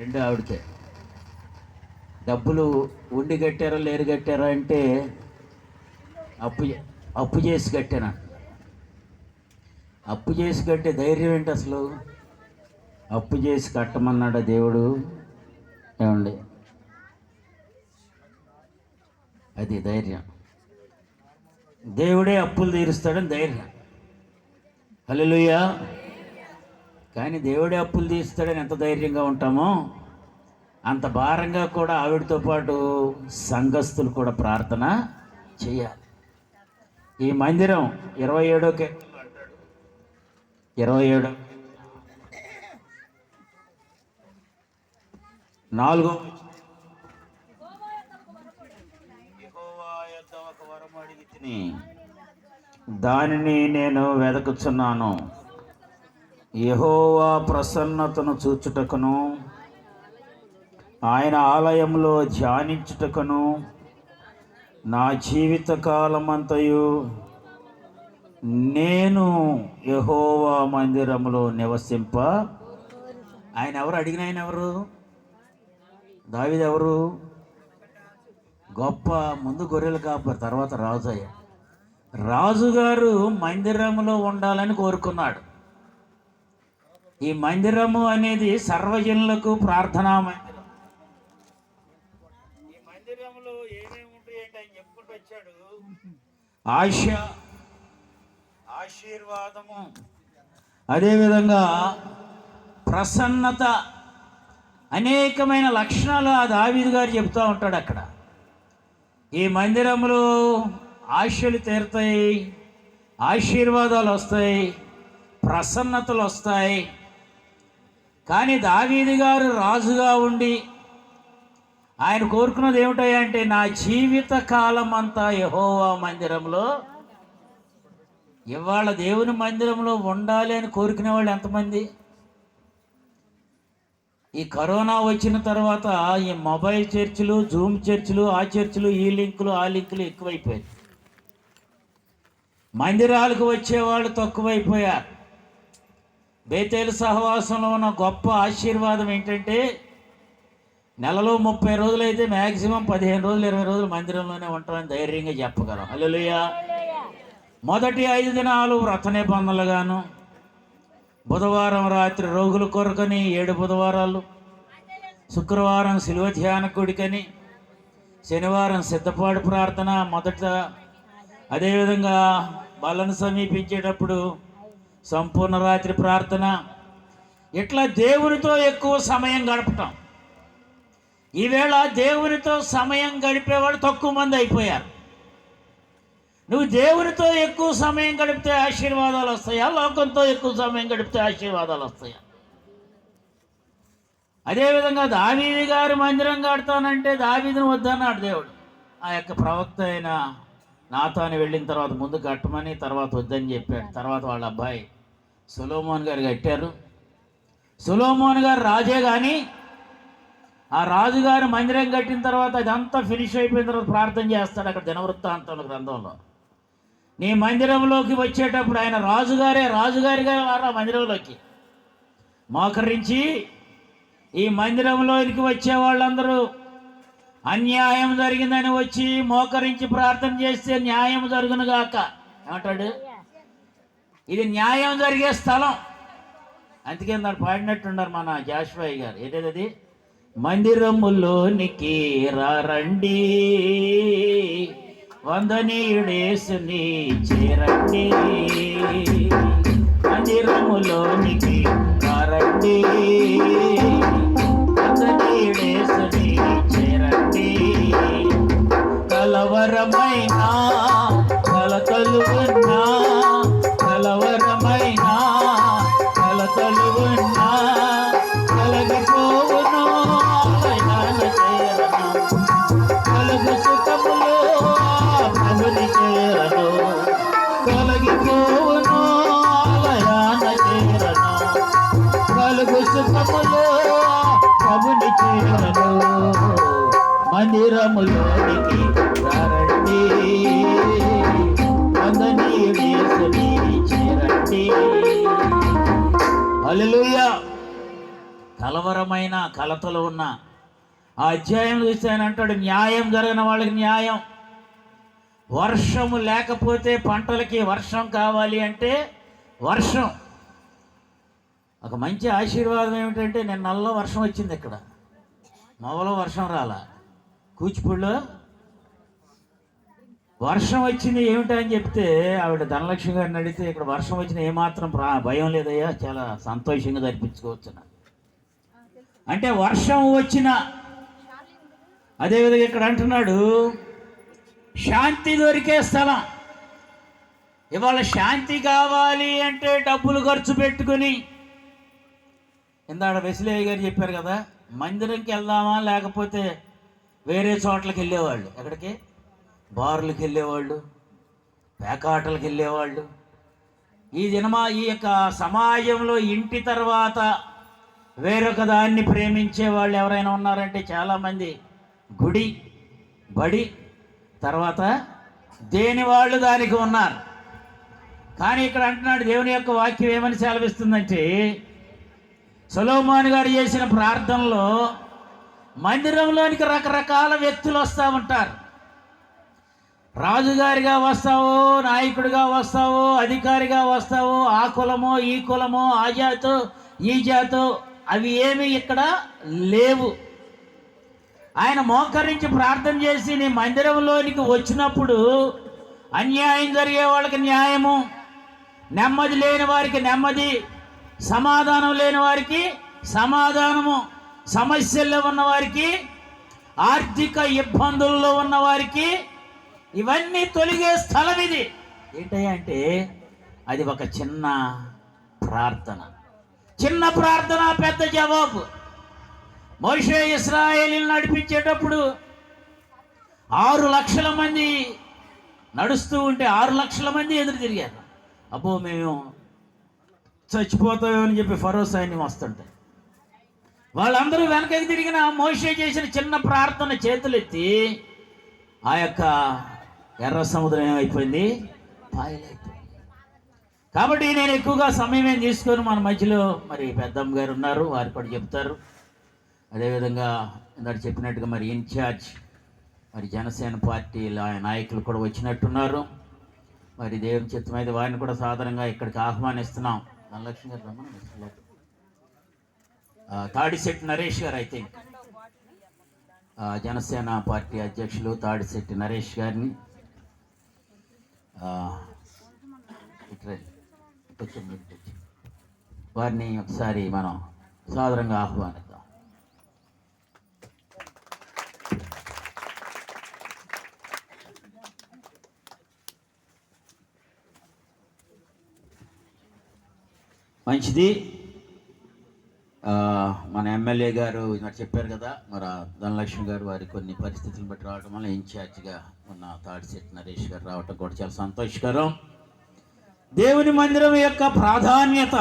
రెండు ఆవిడకే. డబ్బులు ఉండి కట్టారా లేరు కట్టారా అంటే అప్పు అప్పు చేసి కట్టాను. అప్పు చేసి కట్టే ధైర్యం ఏంటి అసలు? అప్పు చేసి కట్టమన్నాడు దేవుడు. ఏమండి, అది ధైర్యం. దేవుడే అప్పులు తీరుస్తాడని ధైర్యం. హల్లెలూయా. కానీ దేవుడే అప్పులు తీరుస్తాడని ఎంత ధైర్యంగా ఉంటామో అంత భారంగా కూడా ఆవిడతో పాటు సంఘస్థులు కూడా ప్రార్థన చేయాలి. ఈ మందిరం 27 4 యెహోవా యొద్ద ఒక వరం అడిగి తిని దానిని నేను వెదకుచున్నాను. యెహోవా ప్రసన్నతను చూచుటకును ఆయన ఆలయంలో ధ్యానించుటకును నా జీవిత కాలమంతయు నేను యెహోవా మందిరములో నివసింప. ఆయన ఎవరు? అడిగిన ఆయన ఎవరు? దావీదు ఎవరు? గొప్ప, ముందు గొర్రెలు కాపరి, తర్వాత రాజు అయ్యా. రాజుగారు మందిరంలో ఉండాలని కోరుకున్నాడు. ఈ మందిరము అనేది సర్వజనులకు ప్రార్థనా మందిరం. ఈ మందిరంలో ఏమేమి ఉంటాయి అంటే ఆయన చెప్పుకుంటూ వచ్చాడు. ఆశ, ఆశీర్వాదము, అదేవిధంగా ప్రసన్నత, అనేకమైన లక్షణాలు ఆ దావీదు గారు చెప్తూ ఉంటాడు అక్కడ. ఈ మందిరంలో ఆశలు తీరుతాయి, ఆశీర్వాదాలు వస్తాయి, ప్రసన్నతలు వస్తాయి. కానీ దావీదు గారు రాజుగా ఉండి ఆయన కోరుకున్నది ఏమిటంటే నా జీవిత కాలం అంతా యెహోవా మందిరంలో. ఇవాళ దేవుని మందిరంలో ఉండాలి అని కోరుకునే వాళ్ళు ఎంతమంది? ఈ కరోనా వచ్చిన తర్వాత ఈ మొబైల్ చర్చిలు, జూమ్ చర్చిలు, ఆ చర్చిలు, ఈ లింకులు, ఆ లింకులు ఎక్కువైపోయాయి. మందిరాలకు వచ్చేవాళ్ళు తక్కువైపోయారు. బేతేలు సహవాసంలో ఉన్న గొప్ప ఆశీర్వాదం ఏంటంటే నెలలో 30 రోజులు అయితే మ్యాక్సిమం 15 రోజులు 20 రోజులు మందిరంలోనే ఉంటామని ధైర్యంగా చెప్పగలం. హల్లెలూయా. మొదటి 5 దినాలు వ్రత నిబంధనలుగాను, బుధవారం రాత్రి రోగుల కొరకని 7 బుధవారాలు, శుక్రవారం శిలువ ధ్యాన గుడికని, శనివారం సిద్ధపాటు ప్రార్థన మొదట, అదేవిధంగా బలను సమీపించేటప్పుడు సంపూర్ణ రాత్రి ప్రార్థన. ఇట్లా దేవునితో ఎక్కువ సమయం గడపటం. ఈవేళ దేవునితో సమయం గడిపేవాళ్ళు తక్కువ మంది అయిపోయారు. నువ్వు దేవునితో ఎక్కువ సమయం గడిపితే ఆశీర్వాదాలు వస్తాయా? లోకంతో ఎక్కువ సమయం గడిపితే ఆశీర్వాదాలు వస్తాయా? అదేవిధంగా దావీదు గారు మందిరం కడతానంటే దావీదును వద్దన్నాడు దేవుడు. ఆ యొక్క ప్రవక్త అయిన నాతాను వెళ్ళిన తర్వాత ముందు కట్టమని, తర్వాత వద్దని చెప్పాడు. తర్వాత వాళ్ళ అబ్బాయి సొలొమోన్ గారు కట్టారు. సొలొమోన్ గారు రాజే, కానీ ఆ రాజుగారు మందిరం కట్టిన తర్వాత అదంతా ఫినిష్ అయిపోయిన తర్వాత ప్రార్థన చేస్తాడు అక్కడ దినవృత్తాంతముల గ్రంథంలో. నీ మందిరంలోకి వచ్చేటప్పుడు ఆయన రాజుగారిగా మందిరంలోకి మోకరించి, ఈ మందిరంలోకి వచ్చే వాళ్ళందరూ అన్యాయం జరిగిందని వచ్చి మోకరించి ప్రార్థన చేస్తే న్యాయం జరుగునుగాక ఏమంటాడు? ఇది న్యాయం జరిగే స్థలం. అందుకే దాన్ని పాడినట్టున్నారు మన జాషువా గారు. ఏదేది? మందిరములోనికి రండి, వందనీయుడేసుని చేరండి, మందిరములోనికి రండి, వందనీయుడేసుని చేరండి. కలవరమైన కలతలు ఉన్నా, కలవరమైన కలతలు ఉన్నా కలగిపోవును ఆయన చేరను, కలుగు సుఖములు ప్రభుని చేరను, తొలగిపోవును ఆయన చేరను, కలుగు సుఖములు ప్రభుని చేరను. మందిరములోనికి రండి, వందనీయుడేసుని చేరండి. హల్లెలూయా. కలవరమైన కలతలు ఉన్న ఆ అధ్యాయం చూస్తే ఆయన అంటాడు, న్యాయం జరిగిన వాళ్ళకి న్యాయం. వర్షము లేకపోతే పంటలకి వర్షం కావాలి అంటే వర్షం. ఒక మంచి ఆశీర్వాదం ఏమిటంటే నిన్నల్లో వర్షం వచ్చింది. ఇక్కడ మొదలో వర్షం రాలా, కూచిపూడిలో వర్షం వచ్చింది. ఏమిటని చెప్తే ఆవిడ ధనలక్ష్మి గారిని అడిగితే, ఇక్కడ వర్షం వచ్చిన ఏమాత్రం భయం లేదయ్యా, చాలా సంతోషంగా జరిపించుకోవచ్చు. అంటే వర్షం వచ్చిన, అదేవిధంగా ఇక్కడ అంటున్నాడు శాంతి దొరికే స్థలం. ఇవాళ శాంతి కావాలి అంటే డబ్బులు ఖర్చు పెట్టుకుని, ఇందాడ వెసిలేయ్య గారు చెప్పారు కదా, మందిరంకి వెళ్దామా లేకపోతే వేరే చోట్లకి వెళ్ళేవాళ్ళు. ఎక్కడికి? బార్లకు వెళ్ళేవాళ్ళు, పేకాటలకు వెళ్ళేవాళ్ళు. ఈ యొక్క సమాజంలో ఇంటి తర్వాత వేరొక దాన్ని ప్రేమించే వాళ్ళు ఎవరైనా ఉన్నారంటే చాలామంది గుడి, బడి, తర్వాత దేని వాళ్ళు దానికి ఉన్నారు. కానీ ఇక్కడ అంటున్నాడు, దేవుని యొక్క వాక్యం ఏమని సెలవిస్తుందంటే, సొలొమోను గారు చేసిన ప్రార్థనలో మందిరంలోనికి రకరకాల వ్యక్తులు వస్తూ ఉంటారు. రాజుగారిగా వస్తావో, నాయకుడిగా వస్తావో, అధికారిగా వస్తావో, ఆ కులమో ఈ కులమో, ఆ జాతో ఈ జాతో, అవి ఏమి ఇక్కడ లేవు. ఆయన మోకరించి ప్రార్థన చేసి నీ మందిరంలోనికి వచ్చినప్పుడు అన్యాయం జరిగే వాళ్ళకి న్యాయము, నెమ్మది లేని వారికి నెమ్మది, సమాధానం లేని వారికి సమాధానము, సమస్యల్లో ఉన్నవారికి, ఆర్థిక ఇబ్బందుల్లో ఉన్నవారికి ఇవన్నీ తొలగే స్థలం ఇది. ఏంటయ్యా అంటే అది ఒక చిన్న ప్రార్థన. చిన్న ప్రార్థన, పెద్ద జవాబు. మోషే ఇశ్రాయేలీయులను నడిపించేటప్పుడు 6 లక్షల మంది నడుస్తూ ఉంటే 6 లక్షల మంది ఎదురు తిరిగారు. అబ్బో మేము చచ్చిపోతామని చెప్పి ఫరో సైన్యం వస్తుంటే వాళ్ళందరూ వెనకకి తిరిగిన మోషే చేసిన చిన్న ప్రార్థన చేతులెత్తి ఆ యొక్క ఎర్ర సముద్రం ఏమైపోయింది? పాయలైపోయింది. కాబట్టి నేను ఎక్కువగా సమయం ఏం తీసుకొని మన మధ్యలో మరి పెద్దమ్మ గారు ఉన్నారు, వారు కూడా చెప్తారు. అదేవిధంగా ఇందాక చెప్పినట్టుగా మరి ఇన్ఛార్జ్ మరి జనసేన పార్టీ నాయకులు కూడా వచ్చినట్టున్నారు. మరి దేవుని చిత్తం అయితే వారిని కూడా సాధారణంగా ఇక్కడికి ఆహ్వానిస్తున్నాం. ధనలక్ష్మి గారు రమ్మని, తాడిశెట్టి నరేష్ గారు, అయితే జనసేన పార్టీ అధ్యక్షులు తాడిశెట్టి నరేష్ గారిని వారిని ఒకసారి మనం సాధారణంగా ఆహ్వానిద్దాం. మంచిది. మన ఎమ్మెల్యే గారు నాకు చెప్పారు కదా, మరి ధనలక్ష్మి గారు వారి కొన్ని పరిస్థితులను బట్టి రావడం వల్ల ఇన్ఛార్జిగా ఉన్న తాడిశెట్టి నరేష్ గారు రావటం కూడా చాలా సంతోషకరం. దేవుని మందిరం యొక్క ప్రాధాన్యత